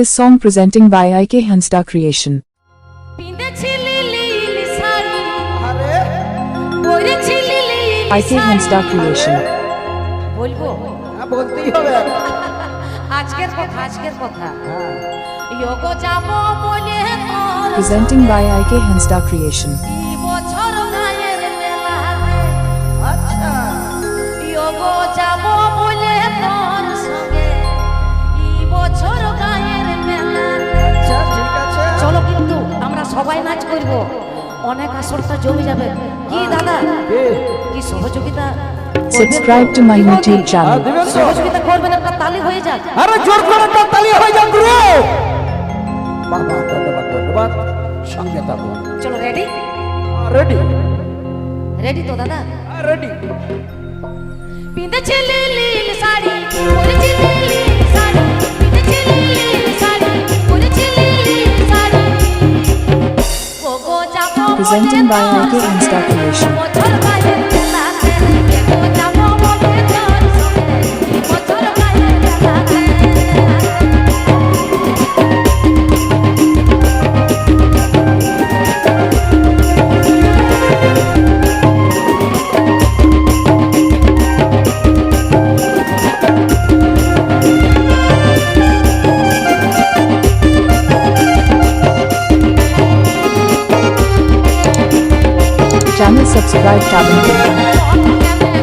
this song presenting by IK Hansda Creation. IK Hansda Creation. বলবো বলতেই হবে আজকের কথা ইয়োগো যাবো বলে তোর Presenting by IK Hansda Creation. এই বছর গায়ের মেলাতে আচ্ছা ইয়োগো যাবো বলে তোর সঙ্গে এই বছর গায়ের মেলাতে আচ্ছা ঠিক আছে চলো কিন্তু আমরা সবাই নাচ করব অনেক আসরটা জমে যাবে কি দাদা কি সহযোগিতা Subscribe to my YouTube channel. সহযোগিতা করবেন একটা তালি হয়ে যাক আরে জোর করে একটা তালি হয়ে যাক গুরু বাবা ধন্যবাদ সঙ্গে থাকো চলো রেডি রেডি তো দাদা রেডি পিঁধেছে লীল শাড়ি পরেছে লীল শাড়ি পিঁধেছে লীল শাড়ি পরেছে লীল শাড়ি ওগো যাবো Presenting by IK Hansda Creation. বছর গায়ের মেলাতে ওগো যাবো বলে তোর সঙ্গে বছর গায়ের মেলাতে Channel subscribe Aven Koyel.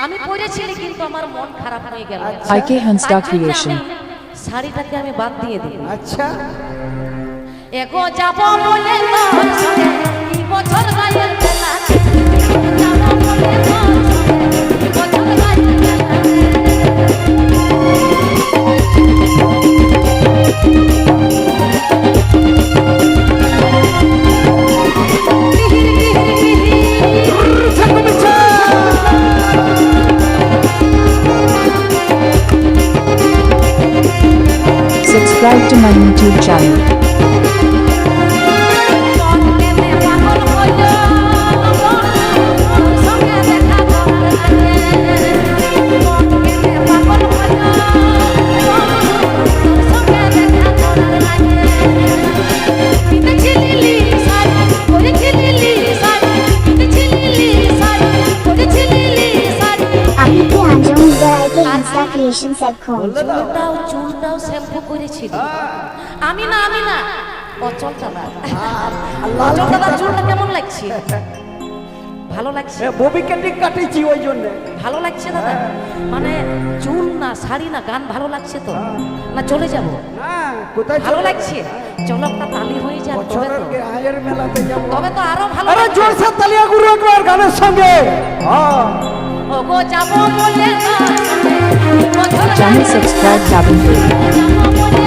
আমি পড়েছিলি কিন্তু আমার মন খারাপ হয়ে গেল IK Hansda Creation. শাড়িটাকে আমি বাদ দিয়ে দিই আচ্ছা এগো যাবো বলে তোর সঙ্গে এই বছর গায়ের মেলাতে যাবো বলে তোর সঙ্গে এই বছর গায়ের Subscribe to my YouTube channel. Creation said khoon. চুলটাও শ্যাম্পু করেছিলি আমি না অচল দাদা অচল দাদা চুলটা কেমন লাগছে ভালো লাগছে ববি কাটিছি ওই জন্য ভালো লাগছে দাদা মানে চুল না শাড়ি না গান ভালো লাগছে তো না চলে যাব না কোথায় ভালো লাগছে চলো একটা তালি হয়ে যাক তবে তো আয়ের মেলাতে যাব তবে তো আরো ভালো আরে জোরসে তালিয়া গুরু একবার গানের সঙ্গে হ্যাঁ ওগো যাবো বলে তোর সঙ্গে বছর Channel subscribe Aven Koyel.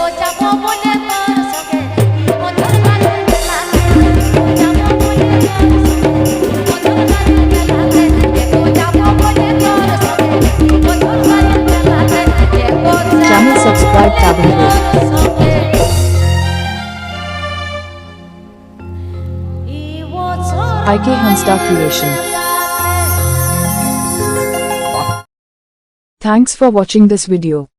যাবো বলে তোর সঙ্গে বছর গায়ের মেলাতে subscribe Aven Koyel. IK Hansda Creation. Thanks for watching this video.